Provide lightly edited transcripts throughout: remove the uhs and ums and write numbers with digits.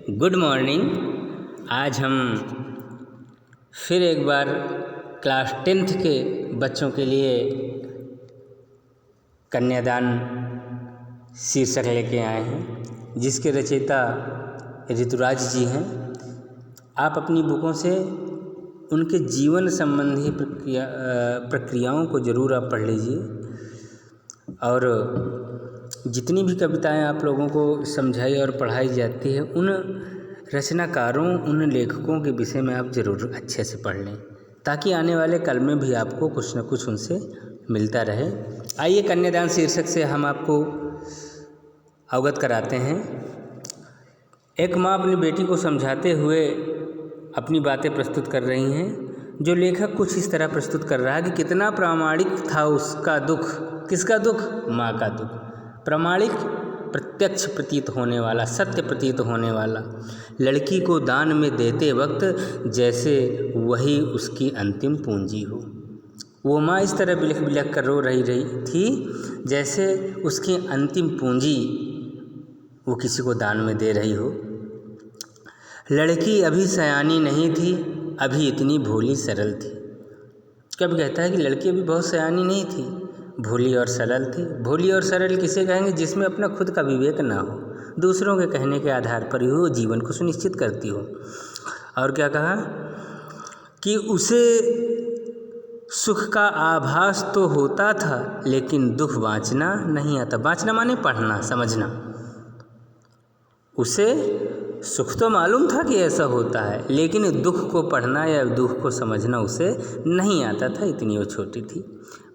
Good morning. आज हम फिर एक बार क्लास 10th के बच्चों के लिए कन्यादान शीर्षक लेके आए हैं, जिसके रचयिता ऋतुराज जी हैं। आप अपनी बुकों से उनके जीवन संबंधी प्रक्रियाओं को ज़रूर आप पढ़ लीजिए, और जितनी भी कविताएं आप लोगों को समझाई और पढ़ाई जाती है, उन रचनाकारों, उन लेखकों के विषय में आप ज़रूर अच्छे से पढ़ लें, ताकि आने वाले कल में भी आपको कुछ न कुछ उनसे मिलता रहे। आइए, कन्यादान शीर्षक से हम आपको अवगत कराते हैं। एक माँ अपनी बेटी को समझाते हुए अपनी बातें प्रस्तुत कर रही हैं, जो लेखक कुछ इस तरह प्रस्तुत कर रहा है कि कितना प्रामाणिक था उसका दुख। किसका दुख? माँ का दुख। प्रामाणिक, प्रत्यक्ष प्रतीत होने वाला, सत्य प्रतीत होने वाला, लड़की को दान में देते वक्त जैसे वही उसकी अंतिम पूंजी हो। वो माँ इस तरह बिलख बिलख कर रो रही थी जैसे उसकी अंतिम पूंजी वो किसी को दान में दे रही हो। लड़की अभी सयानी नहीं थी, अभी इतनी भोली सरल थी। कब कहता है कि लड़की अभी बहुत सयानी नहीं थी, भोली और सरल थी। भोली और सरल किसे कहेंगे? जिसमें अपना खुद का विवेक ना हो, दूसरों के कहने के आधार पर ही वो जीवन को सुनिश्चित करती हो। और क्या कहा कि उसे सुख का आभास तो होता था, लेकिन दुख बाँचना नहीं आता। बाँचना माने पढ़ना, समझना। उसे सुख तो मालूम था कि ऐसा होता है, लेकिन दुख को पढ़ना या दुख को समझना उसे नहीं आता था। इतनी वो छोटी थी।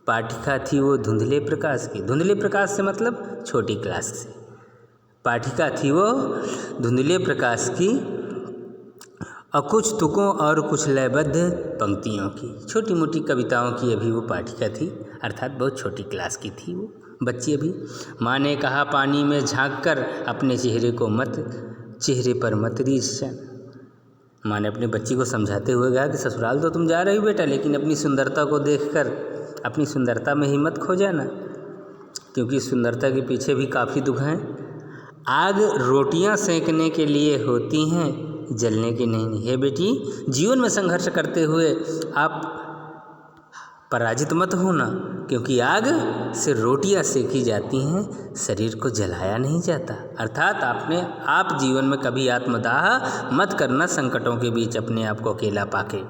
पाठिका थी वो धुंधले प्रकाश की। धुंधले प्रकाश से मतलब छोटी क्लास से। पाठिका थी वो धुंधले प्रकाश की, कुछ तुकों और कुछ लयबद्ध पंक्तियों की, छोटी मोटी कविताओं की अभी वो पाठिका थी, अर्थात बहुत छोटी क्लास की थी वो बच्ची अभी। माँ ने कहा, पानी में झांक कर अपने चेहरे पर मत रीझ। माँ ने अपने बच्ची को समझाते हुए कहा कि ससुराल तो तुम जा रही हो बेटा, लेकिन अपनी सुंदरता को देखकर अपनी सुंदरता में ही मत खो जाना, क्योंकि सुंदरता के पीछे भी काफ़ी दुख हैं। आग रोटियां सेंकने के लिए होती हैं, जलने की नहीं। हे बेटी, जीवन में संघर्ष करते हुए आप पराजित मत होना, क्योंकि आग से रोटियां सेकी जाती हैं, शरीर को जलाया नहीं जाता। अर्थात आप जीवन में कभी आत्मदाह मत करना, संकटों के बीच अपने आप को अकेला पाके।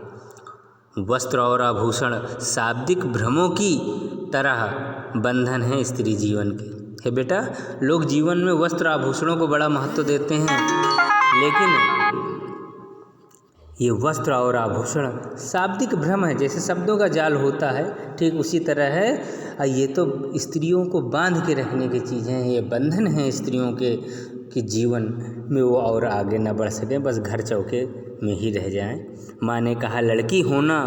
वस्त्र और आभूषण शाब्दिक भ्रमों की तरह बंधन है स्त्री जीवन के। हे बेटा, लोग जीवन में वस्त्र आभूषणों को बड़ा महत्व देते हैं, लेकिन ये वस्त्र और आभूषण शाब्दिक भ्रम है। जैसे शब्दों का जाल होता है, ठीक उसी तरह है। ये तो स्त्रियों को बांध के रखने की चीज़ें हैं, ये बंधन है स्त्रियों के जीवन में, वो और आगे न बढ़ सकें, बस घर चौके में ही रह जाएं। माँ ने कहा, लड़की होना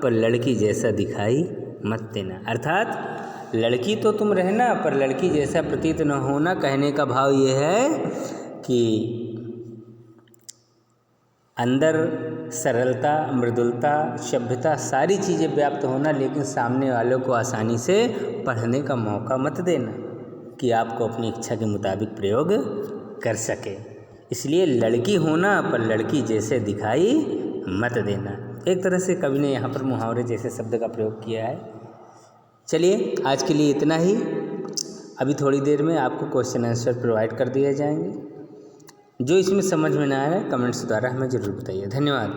पर लड़की जैसा दिखाई मत देना। अर्थात लड़की तो तुम रहना, पर लड़की जैसा प्रतीत न होना। कहने का भाव ये है कि अंदर सरलता, मृदुलता, सभ्यता, सारी चीज़ें व्याप्त होना, लेकिन सामने वालों को आसानी से पढ़ने का मौका मत देना कि आपको अपनी इच्छा के मुताबिक प्रयोग कर सके। इसलिए लड़की होना पर लड़की जैसे दिखाई मत देना। एक तरह से कवि ने यहाँ पर मुहावरे जैसे शब्द का प्रयोग किया है। चलिए, आज के लिए इतना ही। अभी थोड़ी देर में आपको क्वेश्चन आंसर प्रोवाइड कर दिए जाएंगे। जो इसमें समझ में ना आए, कमेंट्स द्वारा हमें ज़रूर बताइए। धन्यवाद।